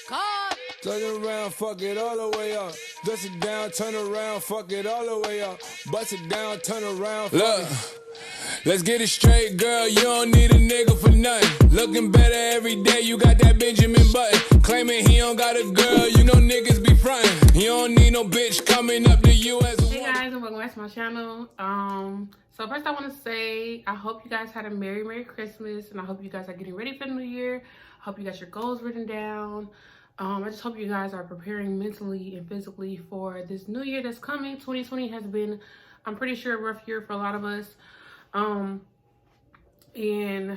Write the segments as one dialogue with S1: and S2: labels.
S1: Cut.
S2: Turn around, fuck it all the way up. Dust it down, turn around, fuck it all the way up. Bust it down, turn around, look. Let's get it straight, girl. You don't need a nigga for nothing. Looking better every day. You got that Benjamin Button. Claiming he don't got a girl. You know niggas be frontin'. You don't need no bitch coming up to you as a
S3: Hey guys, and welcome back to my channel. So first I want to say I hope you guys had a Merry Christmas, and I hope you guys are getting ready for the new year. I hope you got your goals written down. I just hope you guys are preparing mentally and physically for this new year that's coming. 2020 has been, I'm pretty sure, a rough year for a lot of us. And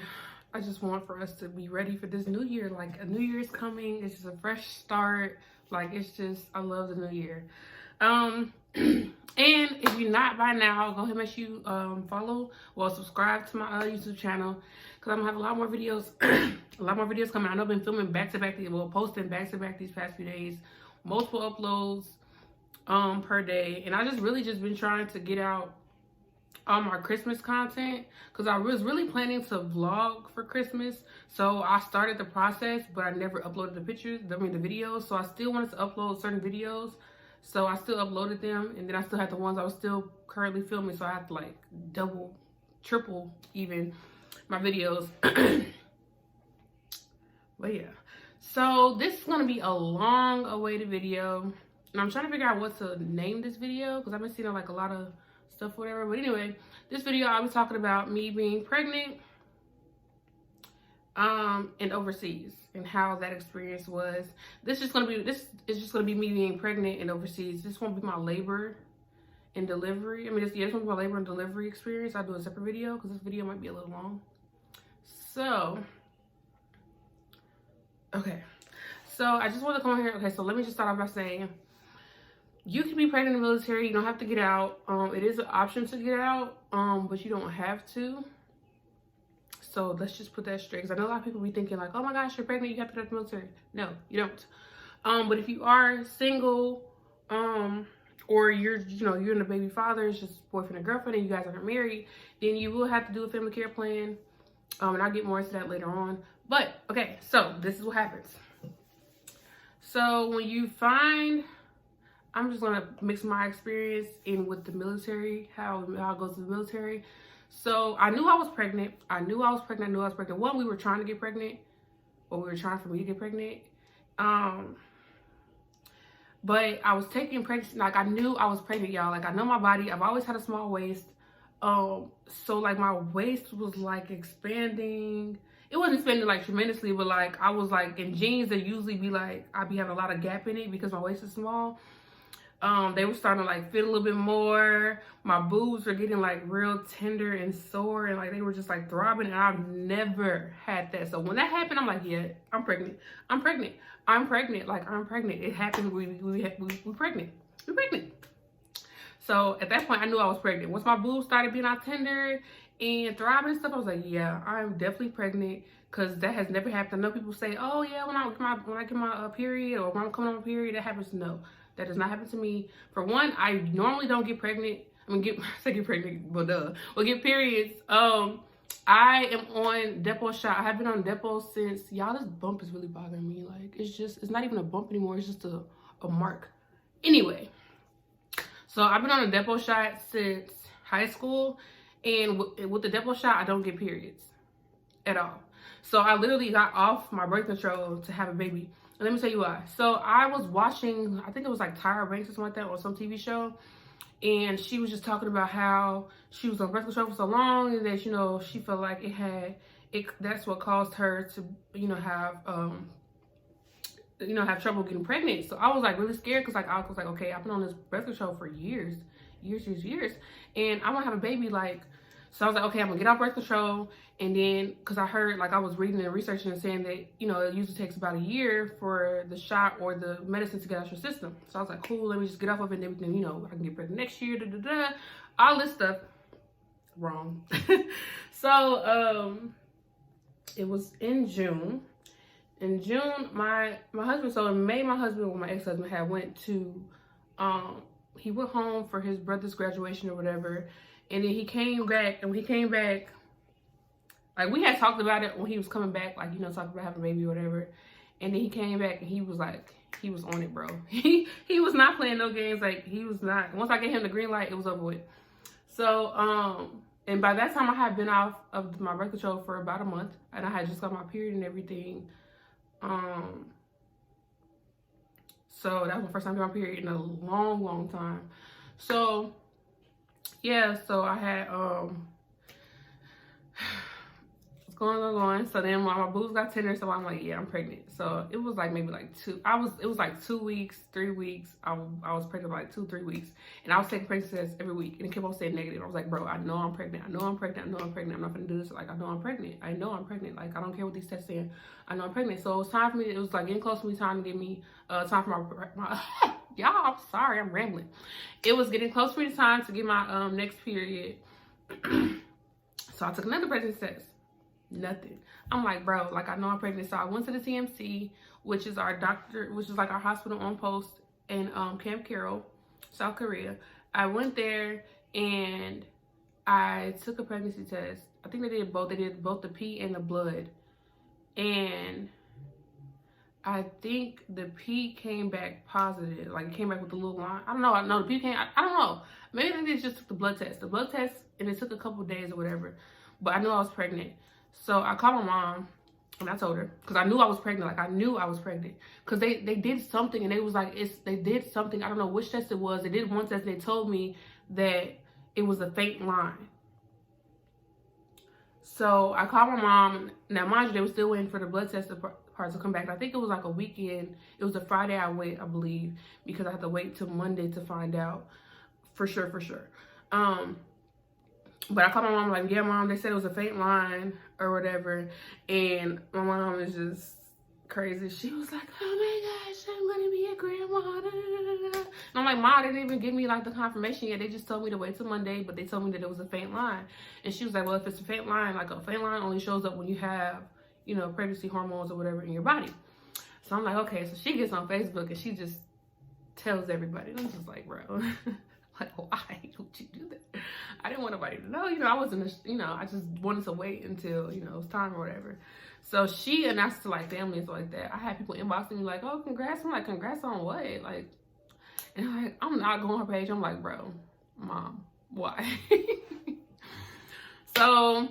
S3: I just want for us to be ready for this new year. Like, a new year is coming. It's just a fresh start. Like, it's just, I love the new year. And if you're not by now, go ahead and make sure you subscribe to my YouTube channel, because I'm gonna have a lot more videos. A lot more videos coming. I know I've been filming back-to-back, posting back-to-back these past few days, multiple uploads per day, and I just really been trying to get out all my Christmas content, because I was really planning to vlog for Christmas. So I started the process, but I never uploaded the videos. So I still wanted to upload certain videos, so I still uploaded them, and then I still had the ones I was still currently filming, so I had to like double, triple even my videos. But yeah, so this is gonna be a long awaited video, and I'm trying to figure out what to name this video, because I've been seeing like a lot of stuff, whatever. But anyway, this video I'll be talking about me being pregnant and overseas, and how that experience was. This is just gonna be me being pregnant and overseas. This won't be my labor and delivery. I mean, this won't be my labor and delivery experience. I'll do a separate video, because this video might be a little long. So okay, so I just want to come on here. Okay, so let me just start off by saying, you can be pregnant in the military. You don't have to get out. It is an option to get out, but you don't have to. So let's just put that straight, because I know a lot of people be thinking like, oh my gosh, you're pregnant, you have to get out of the military. No, you don't. But if you are single, or you're in a baby father, it's just boyfriend and girlfriend, and you guys aren't married, then you will have to do a family care plan. And I'll get more into that later on. But okay, so this is what happens. So when you find, I'm just gonna mix my experience in with the military, how it goes to the military. So I knew I was pregnant. One, we were trying to get pregnant, or we were trying for me to get pregnant. But I was taking pregnancy, like I knew I was pregnant, y'all. Like, I know my body. I've always had a small waist. So like my waist was like expanding. It wasn't expanding like tremendously, but like I was like in jeans that usually be like, I'd be having a lot of gap in it because my waist is small. They were starting to like fit a little bit more. My boobs were getting like real tender and sore, and like they were just like throbbing, and I've never had that. So when that happened, I'm like, yeah, I'm pregnant. It happened. We pregnant. So at that point, I knew I was pregnant. Once my boobs started being all tender and throbbing and stuff, I was like, yeah, I'm definitely pregnant, because that has never happened. I know people say, oh yeah, when I get my period, or when I'm coming on a period, that happens. No, that does not happen to me. For one, I normally don't get pregnant. Get periods. I am on Depo shot. I have been on Depo since, y'all, this bump is really bothering me. Like, it's not even a bump anymore. It's just a mark. Anyway, so I've been on a Depo shot since high school, and with the Depo shot, I don't get periods at all. So I literally got off my birth control to have a baby. And let me tell you why. So I was watching, I think it was like Tyra Banks or something like that, on some TV show, and she was just talking about how she was on birth control for so long, and that, she felt like that's what caused her to, have trouble getting pregnant. So I was like really scared, because like I was like, okay, I've been on this birth control for years, and I want to have a baby. Like, so I was like, okay, I'm gonna get off birth control. And then, because I heard, like, I was reading and researching and saying that, it usually takes about a year for the shot or the medicine to get out your system. So I was like, cool, let me just get off of it, and everything, I can get pregnant next year, all this stuff. Wrong. So it was in June. In June, my husband, so in May, my ex-husband had went to, he went home for his brother's graduation or whatever, and then he came back, and when he came back, like, we had talked about it when he was coming back, like, talking about having a baby or whatever, And then he came back and he was like, he was on it, bro. He was not playing no games. Like, he was not. Once I gave him the green light, it was over with. So, and by that time I had been off of my birth control for about a month, and I had just got my period and everything. So that was my first time getting my period in a long, long time. So yeah, so I had it's going. So then my boobs got tender, so I'm like, yeah, I'm pregnant. So it was like maybe like it was like 2 weeks, 3 weeks. I was pregnant for like 2-3 weeks, and I was taking pregnancy tests every week, and it kept on saying negative. I was like, bro, I know I'm pregnant. I know I'm pregnant. I know I'm pregnant. I'm not gonna do this. Like, I know I'm pregnant. I know I'm pregnant. Like, I don't care what these tests saying. I know I'm pregnant. So it was time for me. It was like getting close to me. Time to give me time for my y'all. I'm sorry, I'm rambling. It was getting close for me time to get my next period. So I took another pregnancy test. Nothing. I'm like, bro, like, I know I'm pregnant. So I went to the TMC, which is our doctor, which is like our hospital on post in Camp Carroll, South Korea. I went there and I took a pregnancy test. I think they did both. They did both the pee and the blood. And I think the pee came back positive. Like, it came back with a little line. I don't know. The pee came, I don't know. Maybe they just took the blood test. The blood test, and it took a couple days or whatever. But I knew I was pregnant. So I called my mom and I told her, because I knew I was pregnant. Like, I knew I was pregnant. Because they did something, and they was like, they did something. I don't know which test it was. They did one test, and they told me that it was a faint line. So I called my mom. Now, mind you, they were still waiting for the blood test part to come back. I think it was like a weekend. It was a Friday I wait, I believe, because I had to wait till Monday to find out for sure. But I called my mom, like, yeah, mom, they said it was a faint line or whatever. And my mom is just crazy. She was like, oh my gosh, I'm going to be a grandma. And I'm like, mom, they didn't even give me, like, the confirmation yet. They just told me to wait till Monday, but they told me that it was a faint line. And she was like, well, if it's a faint line, like, a faint line only shows up when you have, you know, pregnancy hormones or whatever in your body. So I'm like, okay. So she gets on Facebook and she just tells everybody. And I'm just like, bro. Like, why would you do that? I didn't want nobody to know. You know, I wasn't, you know, I just wanted to wait until, you know, it was time or whatever. So she announced to, like, family and stuff like that. I had people inboxing me like, oh, congrats. I'm like, congrats on what? Like, and I'm like, I'm not going on her page. I'm like, bro, mom, why? So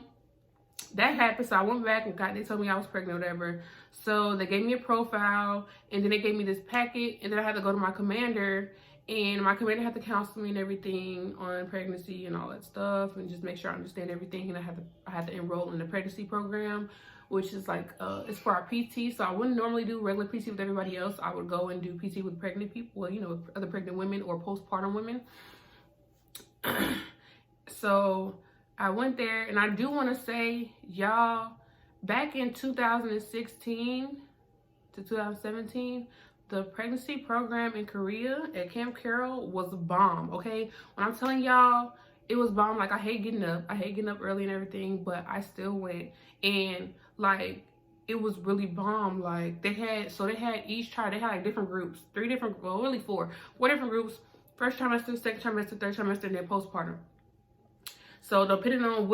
S3: that happened. So I went back and they told me I was pregnant or whatever. So they gave me a profile, and then they gave me this packet, and then I had to go to my commander. And my commander had to counsel me and everything on pregnancy and all that stuff, and just make sure I understand everything. And I had to enroll in the pregnancy program, which is like it's for our PT. So I wouldn't normally do regular PT with everybody else. I would go and do PT with pregnant people, well, you know, other pregnant women or postpartum women. So I went there, and I do want to say, y'all, back in 2016 to 2017. The pregnancy program in Korea at Camp Carroll was a bomb, okay? When I'm telling y'all, it was bomb. Like, I hate getting up. I hate getting up early and everything, but I still went. And, like, it was really bomb. Like, they had each child, they had, like, different groups. 3 different, well, really 4 different groups. First trimester, second trimester, third trimester, and then postpartum. So, depending on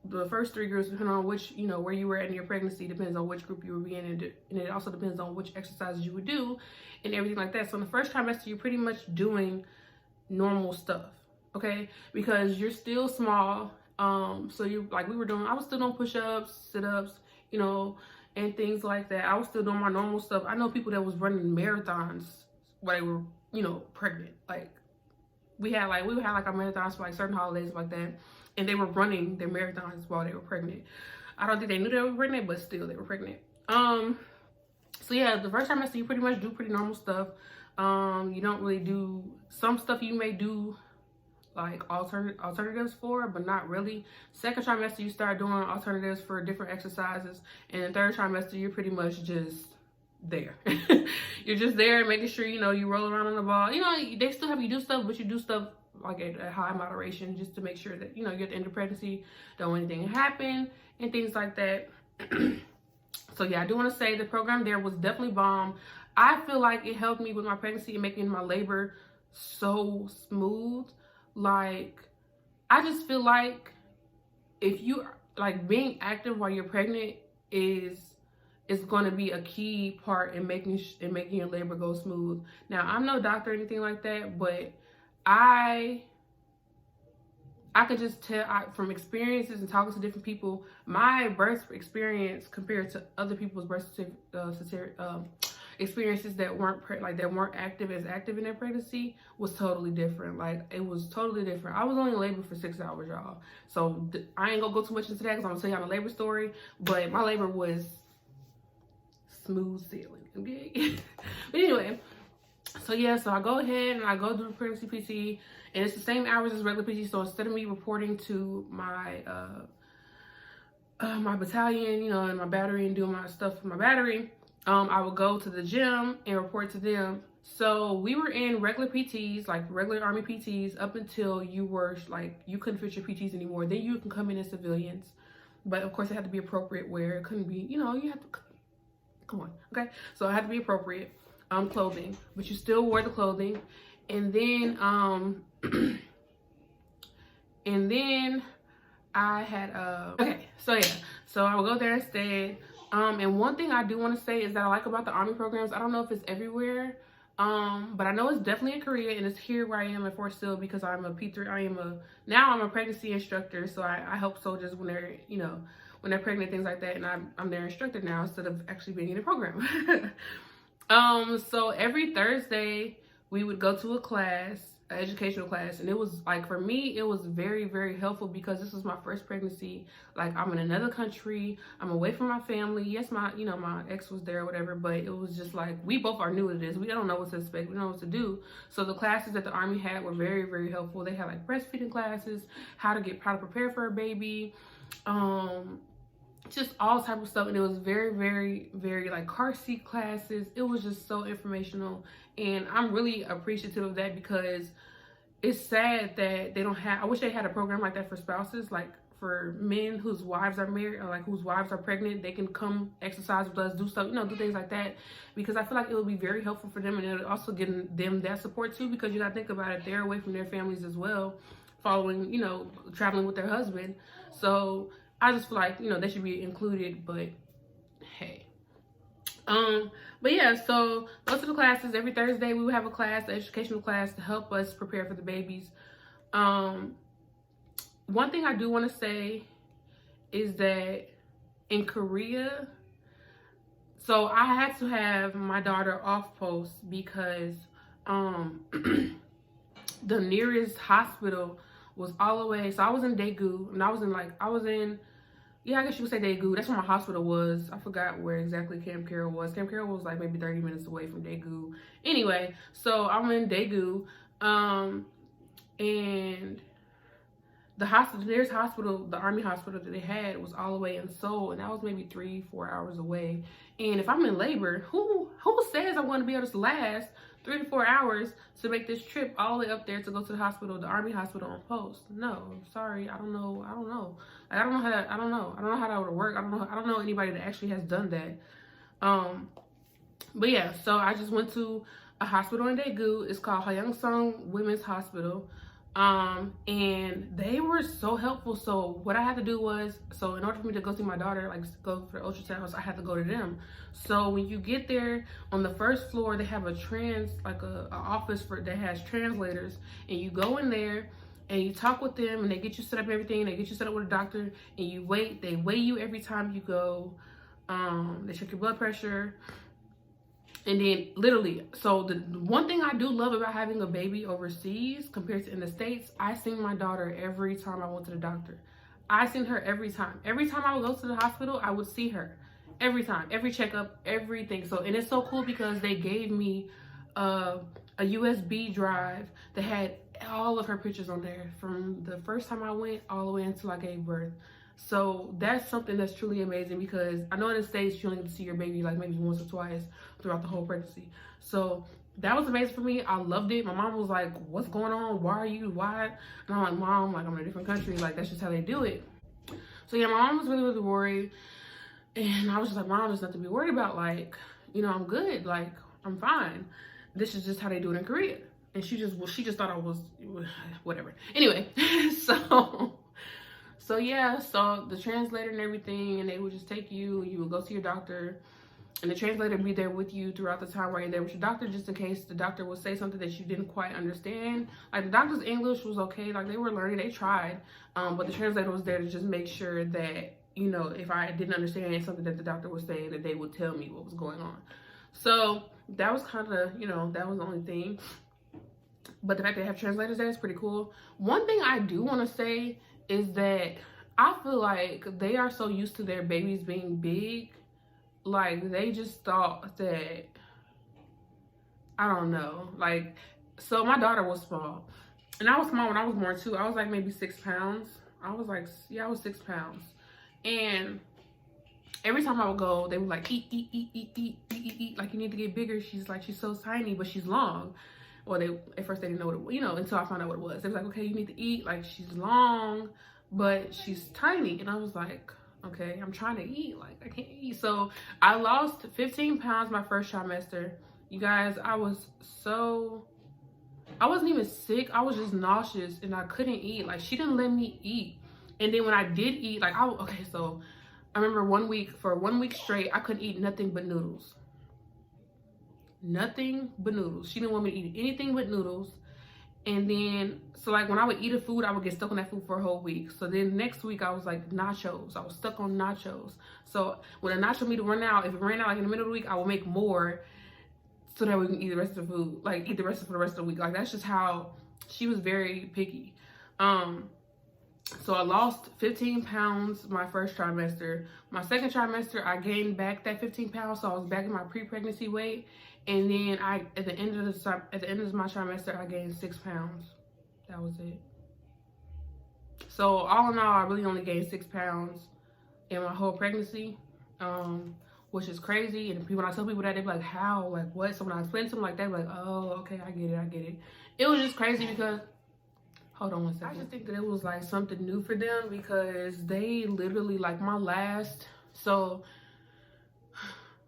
S3: the first 3 groups, depending on which, you know, where you were at in your pregnancy, depends on which group you were in, and it also depends on which exercises you would do and everything like that. So in the first trimester, you're pretty much doing normal stuff, okay? Because you're still small. So you, like, we were doing, I was still doing push-ups, sit-ups, you know, and things like that. I was still doing my normal stuff. I know people that was running marathons while they were, you know, pregnant. Like, we would have like our marathons for like certain holidays like that. And they were running their marathons while they were pregnant. I don't think they knew they were pregnant, but still they were pregnant. So yeah, the first trimester you pretty much do pretty normal stuff. You don't really do some stuff you may do like alternatives for, but not really. Second trimester you start doing alternatives for different exercises, and the third trimester you're pretty much just there. You're just there making sure, you know, you roll around on the ball. You know, they still have you do stuff, but you do stuff like at high moderation, just to make sure that, you know, you're at the end of pregnancy, don't want anything to happen and things like that. So yeah, I do want to say the program there was definitely bomb. I feel like it helped me with my pregnancy and making my labor so smooth. Like, I just feel like if you, like, being active while you're pregnant is is going to be a key part in making your labor go smooth. Now, I'm no doctor or anything like that, but I could just tell from experiences and talking to different people, my birth experience compared to other people's birth experiences that weren't active in their pregnancy was totally different. Like, it was totally different. I was only in labor for 6 hours, y'all. So I ain't gonna go too much into that because I'm gonna tell y'all the labor story. But my labor was smooth sailing, okay? But anyway, so yeah, so I go ahead and I go do the pregnancy PT, and it's the same hours as regular PT. So instead of me reporting to my my battalion, you know, and my battery and doing my stuff for my battery, I would go to the gym and report to them. So we were in regular PTs, like regular Army PTs, up until you were like, you couldn't fit your PTs anymore. Then you can come in as civilians, but of course it had to be appropriate wear. It couldn't be, you know, you have to, come on, okay? So it had to be appropriate clothing, but you still wore the clothing. And then and then I had okay, so yeah, so I would go there instead. And one thing I do want to say is that I like about the Army programs, I don't know if it's everywhere, but I know it's definitely in Korea, and it's here where I am at Fort Sill, because I'm a P3, now I'm a pregnancy instructor, so I help soldiers when they're, you know, when they're pregnant, things like that, and I'm their instructor now instead of actually being in the program. So every Thursday we would go to a class, an educational class, and it was like, for me, it was very, very helpful because this was my first pregnancy. Like, I'm in another country, I'm away from my family. Yes, my ex was there or whatever, but it was just like, we both are new to this. We don't know what to expect, we don't know what to do. So the classes that the Army had were very, very helpful. They had like breastfeeding classes, how to prepare for a baby, just all type of stuff. And it was very, very, very like car seat classes. It was just so informational, and I'm really appreciative of that, because it's sad that they don't have, I wish they had a program like that for spouses, like for men whose wives are married, or like whose wives are pregnant. They can come exercise with us, do stuff, you know, do things like that, because I feel like it would be very helpful for them, and it would also give them that support too, because you gotta think about it, they're away from their families as well, following, you know, traveling with their husband. So I just feel like, you know, they should be included, but hey. But yeah, so go to the classes. Every Thursday we would have a class, an educational class, to help us prepare for the babies. One thing I do want to say is that in Korea, so I had to have my daughter off post because the nearest hospital was all the way, so I was in Daegu, and I was in, yeah, I guess you could say Daegu. That's where my hospital was. I forgot where exactly Camp Carroll was. Camp Carroll was like maybe 30 minutes away from Daegu. Anyway, so I'm in Daegu, and the nearest hospital, the Army hospital that they had, was all the way in Seoul, and that was maybe 3-4 hours away. And if I'm in labor, who says I'm going to be able to last 3 to 4 hours to make this trip all the way up there to go to the hospital, the Army hospital on post? No, sorry, I don't know. Like, I don't know how that would work. I don't know anybody that actually has done that. But yeah, so I just went to a hospital in Daegu. It's called Hayongsung Women's Hospital. And they were so helpful. So what I had to do was, so in order for me to go see my daughter, like go for ultrasounds, I had to go to them. So when you get there, on the first floor, they have a office that has translators, and you go in there and you talk with them, and they get you set up everything. They get you set up with a doctor, and you wait. They weigh you every time you go. They check your blood pressure. And then literally, so the one thing I do love about having a baby overseas compared to in the States, I seen my daughter every time I went to the doctor. I seen her every time. Every time I would go to the hospital, I would see her. Every time, every checkup, everything. So, and it's so cool because they gave me a USB drive that had all of her pictures on there from the first time I went all the way until I gave birth. So that's something that's truly amazing, because I know in the States you only get to see your baby like maybe once or twice throughout the whole pregnancy. So that was amazing for me. I loved it. My mom was like, what's going on? Why? And I'm like, Mom, like, I'm in a different country. Like, that's just how they do it. So yeah, my mom was really, really worried. And I was just like, Mom, there's nothing to be worried about. Like, you know, I'm good. Like, I'm fine. This is just how they do it in Korea. And she just thought I was, whatever. Anyway, So yeah, so the translator and everything, and they would just take you, you would go see your doctor, and the translator would be there with you throughout the time while you're there with your doctor, just in case the doctor would say something that you didn't quite understand. Like, the doctor's English was okay, like, they were learning, they tried, but the translator was there to just make sure that, you know, if I didn't understand something that the doctor was saying, that they would tell me what was going on. So that was kind of, you know, that was the only thing. But the fact that they have translators there is pretty cool. One thing I do want to say is that I feel like they are so used to their babies being big, like they just thought that, I don't know, like, so my daughter was small, and I was small when I was born too. I was like maybe 6 pounds. I was like, yeah, I was 6 pounds. And every time I would go, they would like, eat, eat, eat, eat, eat, eat, eat, eat. Like, you need to get bigger. She's like, she's so tiny, but she's long. Well, they, at first they didn't know what it was, you know, until I found out what it was. They was like, okay, you need to eat. Like, she's long, but she's tiny. And I was like, okay, I'm trying to eat. Like, I can't eat. So I lost 15 pounds my first trimester. You guys, I wasn't even sick. I was just nauseous and I couldn't eat. Like, she didn't let me eat. And then when I did eat, like, okay, so I remember for 1 week straight, I couldn't eat nothing but noodles. Nothing but noodles. She didn't want me to eat anything but noodles. And then, so like when I would eat a food, I would get stuck on that food for a whole week. So then next week I was like nachos. I was stuck on nachos. So when a nacho meat run out, if it ran out like in the middle of the week, I will make more so that we can eat the rest of the food, like eat the rest of the week. Like, that's just how she was very picky. So I lost 15 pounds my first trimester. My second trimester, I gained back that 15 pounds, so I was back in my pre-pregnancy weight. And then at the end of my trimester, I gained 6 pounds. That was it. So all in all, I really only gained 6 pounds in my whole pregnancy, which is crazy. And when I tell people that, they be like, how? Like, what? So when I explain to them like that, they're like, oh, okay, I get it. It was just crazy because, hold on one second. I just think that it was like something new for them because they literally, like, so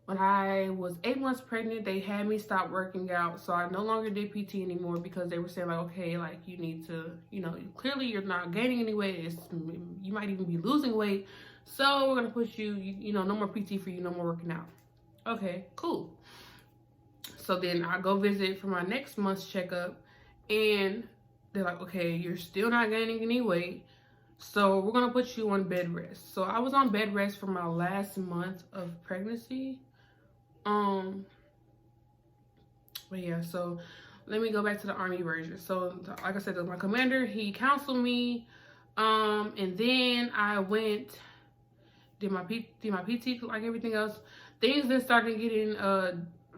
S3: when I was 8 months pregnant, they had me stop working out. So I no longer did PT anymore because they were saying like, okay, like, you need to, you know, clearly you're not gaining any weight. You might even be losing weight. So we're going to put you know, no more PT for you, no more working out. Okay, cool. So then I go visit for my next month's checkup and they're like, okay, you're still not gaining any weight, so we're going to put you on bed rest. So I was on bed rest for my last month of pregnancy. But yeah, so let me go back to the Army version. So like I said, my commander, he counseled me, and then I went, did my PT like everything else. Things then started getting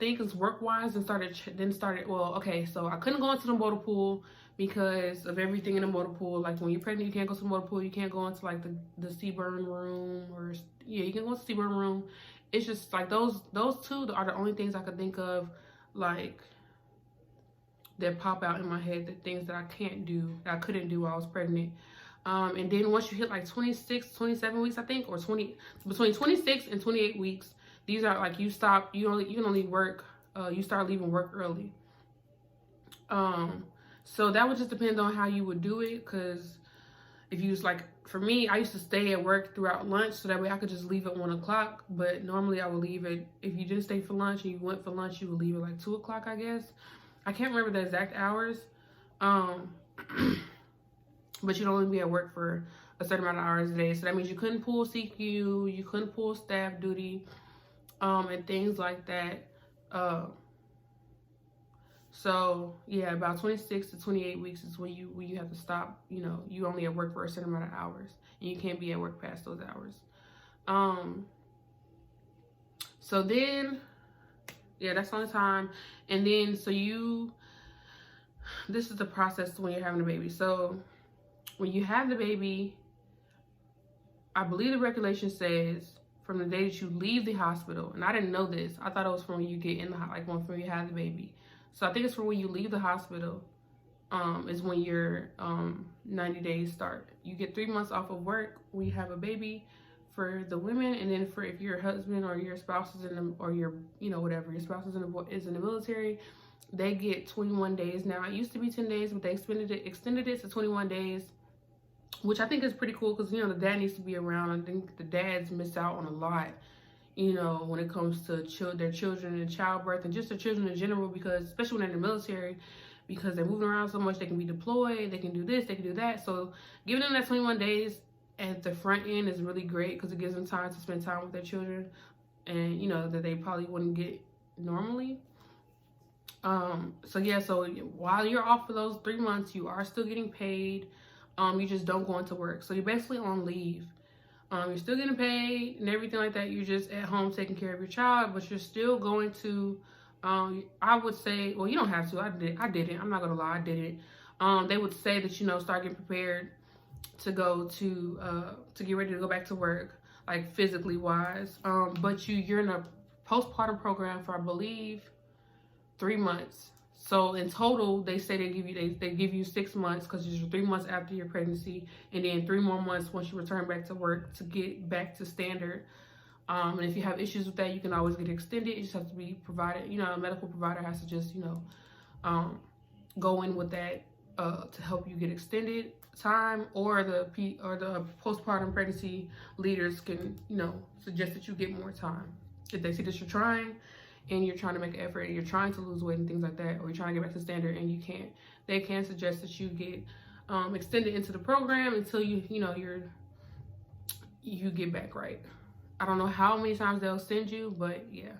S3: things work-wise and started, well, okay, so I couldn't go into the motor pool because of everything in the motor pool. Like, when you're pregnant, you can't go to the motor pool. You can't go into like the CBurn room, or yeah, you can go to the CBurn room. It's just like those two are the only things I could think of, like, that pop out in my head, the things that I couldn't do while I was pregnant. And then once you hit like 26, 27 weeks, I think, or between 26 and 28 weeks, these are like, you can only work, you start leaving work early. So that would just depend on how you would do it, because if you was like, for me, I used to stay at work throughout lunch so that way I could just leave at 1 o'clock. But normally I would leave it, if you didn't stay for lunch and you went for lunch, you would leave at like 2 o'clock, I guess. I can't remember the exact hours. But you'd only be at work for a certain amount of hours a day. So that means you couldn't pull CQ, you couldn't pull staff duty, and things like that. So yeah, about 26 to 28 weeks is when you have to stop. You know, you only at work for a certain amount of hours, and you can't be at work past those hours. So then, yeah, that's the only time. And then, so this is the process when you're having a baby. So when you have the baby, I believe the regulation says from the day that you leave the hospital, and I didn't know this. I thought it was from when you get in the, like, when you have the baby. So I think it's from when you leave the hospital, is when your 90 days start. You get 3 months off of work when you have a baby for the women, and then for if your husband or your spouse is in the, or your, you know, whatever, your spouse is in the military, they get 21 days. Now, it used to be 10 days, but they extended it to 21 days. which I think is pretty cool because, you know, the dad needs to be around. I think the dads miss out on a lot, you know, when it comes to their children and childbirth and just their children in general, because especially when they're in the military, because they're moving around so much, they can be deployed, they can do this, they can do that. So giving them that 21 days at the front end is really great because it gives them time to spend time with their children, and, you know, that they probably wouldn't get normally. So yeah, so while you're off for those 3 months, you are still getting paid. You just don't go into work. So you're basically on leave. You're still getting paid and everything like that. You're just at home taking care of your child, but you're still going to, I would say, well, you don't have to. I didn't. I'm not going to lie. I didn't. They would say that, you know, start getting prepared to go to get ready to go back to work, like physically wise. But you're in a postpartum program for, I believe, 3 months. So in total, they say they give you 6 months because you're 3 months after your pregnancy, and then 3 more months once you return back to work to get back to standard. And if you have issues with that, you can always get extended. You just have to be provided. You know, a medical provider has to just, you know, go in with that to help you get extended time, or the postpartum pregnancy leaders can, you know, suggest that you get more time if they see that you're trying and you're trying to make an effort and you're trying to lose weight and things like that, or you're trying to get back to standard and you can't. They can suggest that you get extended into the program until you get back right. I don't know how many times they'll send you, but yeah.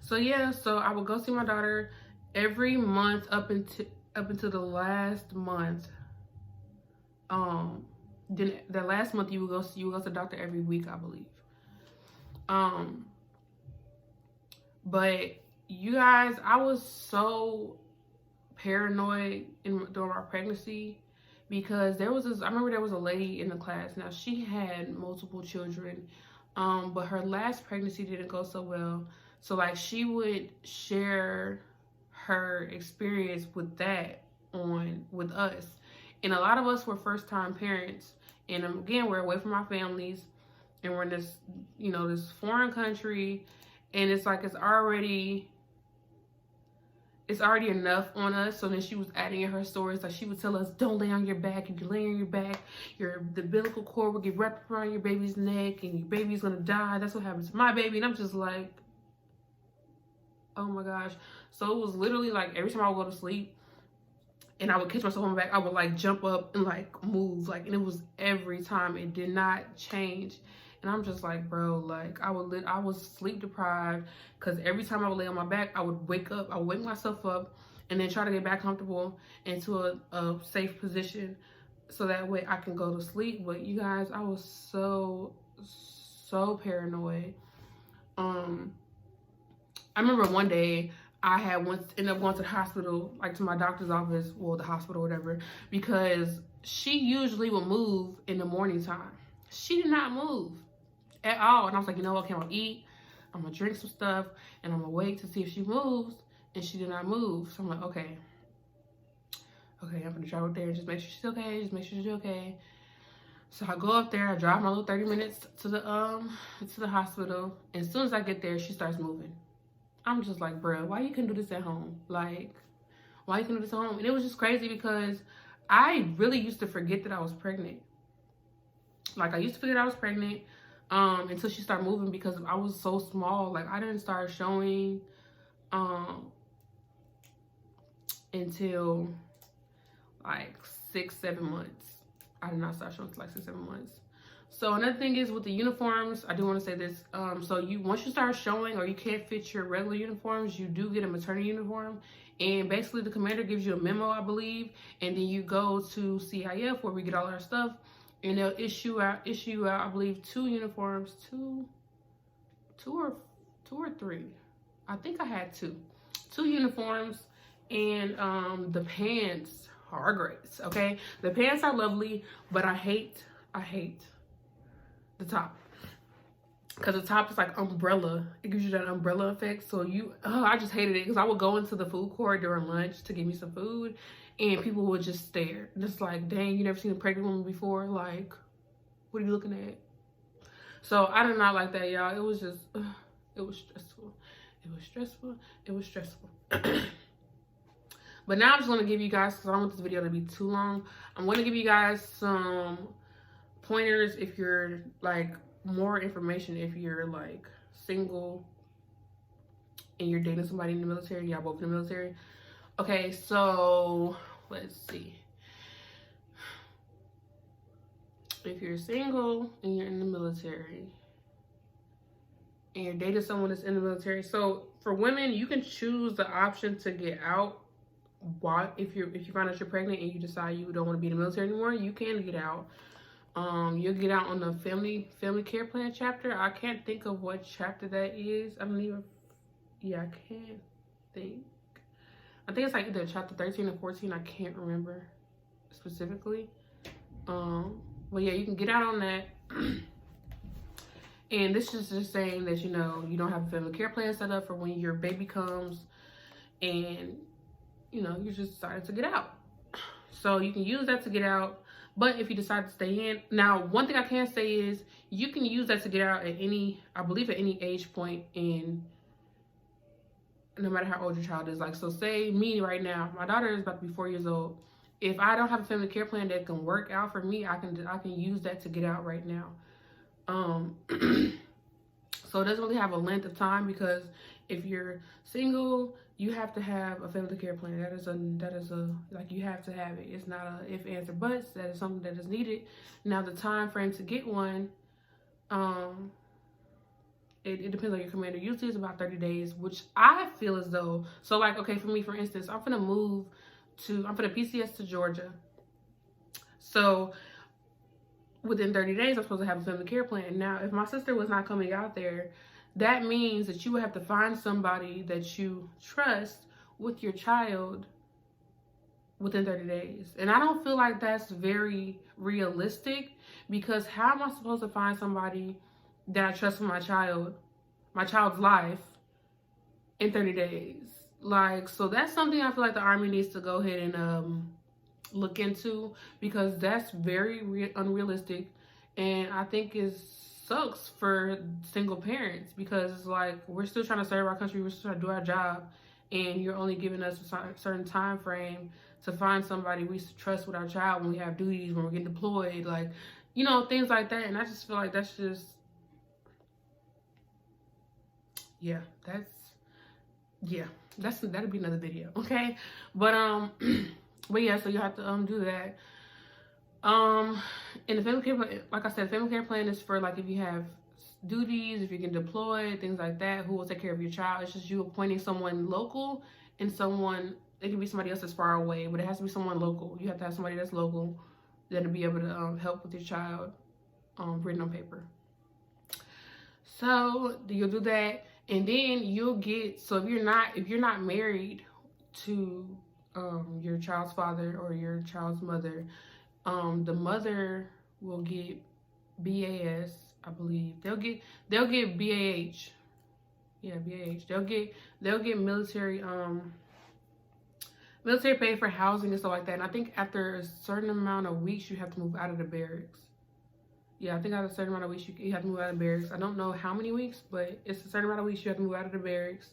S3: So yeah, so I would go see my daughter every month up until the last month. Then the last month you would go to the doctor every week, I believe. But you guys, I was so paranoid during my pregnancy because I remember there was a lady in the class. Now, she had multiple children, but her last pregnancy didn't go so well. So like, she would share her experience with that with us. And a lot of us were first-time parents, and again, we're away from our families, and we're in this, you know, this foreign country, and it's like it's already enough on us. So then she was adding in her stories, like she would tell us, don't lay on your back. If you lay on your back, the umbilical cord will get wrapped around your baby's neck and your baby's gonna die. That's what happened to my baby. And I'm just like, oh my gosh. So it was literally like every time I would go to sleep and I would catch myself on my back, I would like jump up and like move, like, and it was every time. It did not change. And I'm just like, bro, like I was sleep deprived because every time I would lay on my back, I would wake myself up and then try to get back comfortable into a safe position so that way I can go to sleep. But you guys, I was so paranoid. I remember one day I had ended up going to the hospital, like to my doctor's office, well, the hospital or whatever, because she usually would move in the morning time. She did not move at all. And I was like, you know what, I'm gonna eat, I'm gonna drink some stuff, and I'm gonna wait to see if she moves. And she did not move. So I'm like, okay, I'm gonna drive up there and just make sure she's okay, just make sure she's okay. So I go up there, I drive my little 30 minutes to the hospital, and as soon as I get there, she starts moving. I'm just like, bro, why you couldn't do this at home? Like, why you couldn't do this at home? And it was just crazy because I really used to forget that I was pregnant. Like, I used to forget I was pregnant until she started moving because I was so small. Like, I didn't start showing until like 6-7 months. I did not start showing until like 6-7 months. So another thing is with the uniforms, I do want to say this. So once you start showing or you can't fit your regular uniforms, you do get a maternity uniform. And basically the commander gives you a memo, I believe. And then you go to CIF where we get all our stuff. And they'll issue out, I believe, 2 uniforms, two or 3. I think I had 2 uniforms, and the pants are great. Okay, the pants are lovely, but I hate the top, because the top is like umbrella. It gives you that umbrella effect. So I just hated it because I would go into the food court during lunch to get me some food, and people would just stare. And it's like, dang, you never seen a pregnant woman before? Like, what are you looking at? So I did not like that, y'all. It was just, it was stressful. It was stressful. But now I'm just going to give you guys, because I don't want this video to be too long, I'm going to give you guys some pointers if you're like, more information if you're like single and you're dating somebody in the military, y'all both in the military. Okay, so let's see. If you're single and you're in the military and you're dating someone that's in the military, so for women, you can choose the option to get out. Why? If you find out you're pregnant and you decide you don't want to be in the military anymore, you can get out. You'll get out on the family care plan chapter. I can't think of what chapter that is. I don't even. Yeah, I can't think. I think it's like either chapter 13 or 14. I can't remember specifically. But yeah, you can get out on that. And this is just saying that, you know, you don't have a family care plan set up for when your baby comes and, you know, you just decided to get out. So you can use that to get out. But if you decide to stay in, now one thing I can say is you can use that to get out at any, I believe at any age point in, no matter how old your child is. Like, so say me right now, my daughter is about to be 4 years old. If I don't have a family care plan that can work out for me, I can use that to get out right now. So it doesn't really have a length of time, because if you're single, you have to have a family care plan. That is a like, you have to have it. It's not a if, ands, or buts. That is something that is needed. Now the time frame to get one, it depends on your commander. Usually it's about 30 days, which I feel as though, so like, okay, for me, for instance, I'm gonna PCS to Georgia. So within 30 days, I'm supposed to have a family care plan. Now, if my sister was not coming out there, that means that you would have to find somebody that you trust with your child within 30 days. And I don't feel like that's very realistic, because how am I supposed to find somebody that I trust with my child's life in 30 days? Like, so that's something I feel like the Army needs to go ahead and look into, because that's very unrealistic. And I think it sucks for single parents, because it's like, we're still trying to serve our country, we're still trying to do our job, and you're only giving us a certain time frame to find somebody we trust with our child when we have duties, when we're getting deployed, like, you know, things like that. And I just feel like that's just, yeah, that'd be another video, okay? But but yeah, so you have to do that. And the family care plan, like I said, family care plan is for like if you have duties, if you can deploy, things like that, who will take care of your child. It's just you appointing someone local and someone, it can be somebody else that's far away, but it has to be someone local. You have to have somebody that's local that'll be able to help with your child, written on paper. So you'll do that, and then you'll get, so if you're not married to your child's father or your child's mother, the mother will get BAS, I believe. They'll get BAH. Yeah, BAH. They'll get military pay for housing and stuff like that. And I think after a certain amount of weeks, you have to move out of the barracks. Yeah, I think after a certain amount of weeks, you have to move out of the barracks. I don't know how many weeks, but it's a certain amount of weeks you have to move out of the barracks,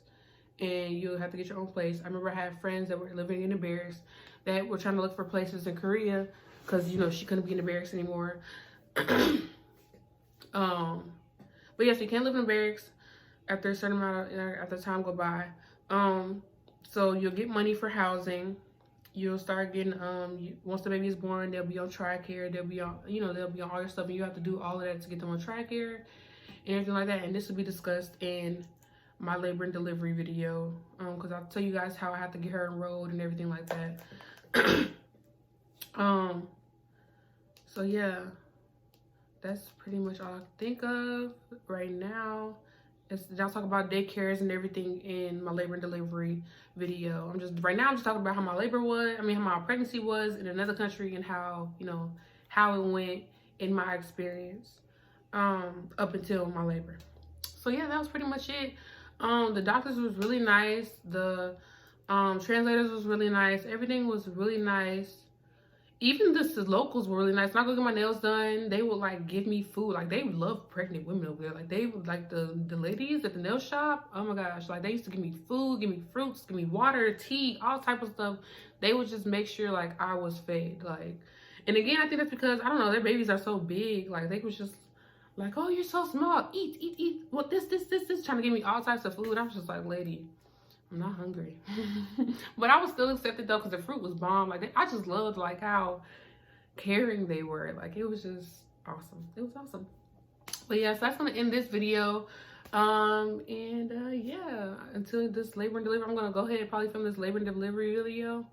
S3: and you'll have to get your own place. I remember I had friends that were living in the barracks that were trying to look for places in Korea, because, you know, she couldn't be in the barracks anymore. But yes, you can't live in the barracks after a certain amount of, after time go by. So you'll get money for housing. You'll start getting, once the baby is born, they'll be on TRICARE. They'll be on, you know, they'll be on all your stuff, and you have to do all of that to get them on TRICARE and everything like that. And this will be discussed in my labor and delivery video, because I'll tell you guys how I have to get her enrolled and everything like that. So yeah, that's pretty much all I can think of right now. I'll talk about daycares and everything in my labor and delivery video. Right now I'm just talking about how my how my pregnancy was in another country, and how, you know, how it went in my experience up until my labor. So yeah, that was pretty much it. The doctors was really nice. The translators was really nice. Everything was really nice. even the locals were really nice. When I go get my nails done, they would like give me food. Like they love pregnant women over there. Like they would like the ladies at the nail shop. Oh my gosh, like they used to give me food, give me fruits, give me water, tea, all type of stuff. They would just make sure like I was fed. Like, and again, I think that's because I don't know, their babies are so big. Like they was just like, oh, you're so small. Eat, eat, eat. What this, trying to give me all types of food. I was just like, lady, I'm not hungry. But I was still accepted though because the fruit was bomb. Like I just loved like how caring they were. Like it was just awesome. It was awesome. But yeah, so that's gonna end this video. Yeah, until this labor and delivery, I'm gonna go ahead and probably film this labor and delivery video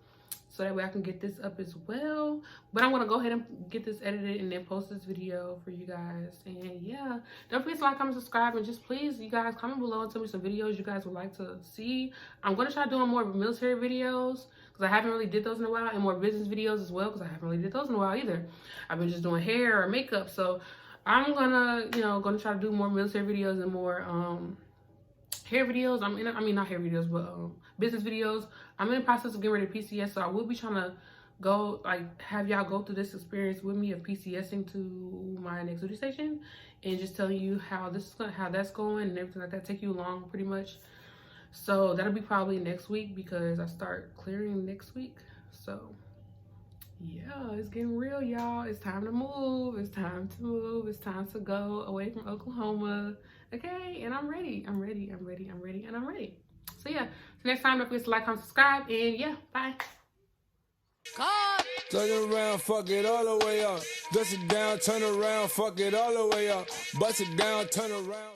S3: so that way I can get this up as well. But I'm gonna go ahead and get this edited and then post this video for you guys. And yeah, don't forget to like, comment, subscribe, and just please, you guys, comment below and tell me some videos you guys would like to see. I'm gonna try doing more military videos because I haven't really did those in a while, and more business videos as well because I haven't really did those in a while either. I've been just doing hair or makeup, so I'm gonna, gonna try to do more military videos and more hair videos. I mean not hair videos, but business videos. I'm in the process of getting ready to PCS, so I will be trying to go, like, have y'all go through this experience with me of PCSing to my next duty station and just telling you how that's going and everything like that. Take you along pretty much. So that'll be probably next week because I start clearing next week. So yeah, it's getting real, y'all. It's time to move. It's time to move. It's time to go away from Oklahoma. Okay, and I'm ready. I'm ready. I'm ready. I'm ready. And I'm ready. So yeah, so next time, don't forget to like, comment, subscribe, and yeah, bye.
S2: Turn it around, fuck it all the way up. Dust it down, turn around, fuck it all the way up. Bust it down, turn around.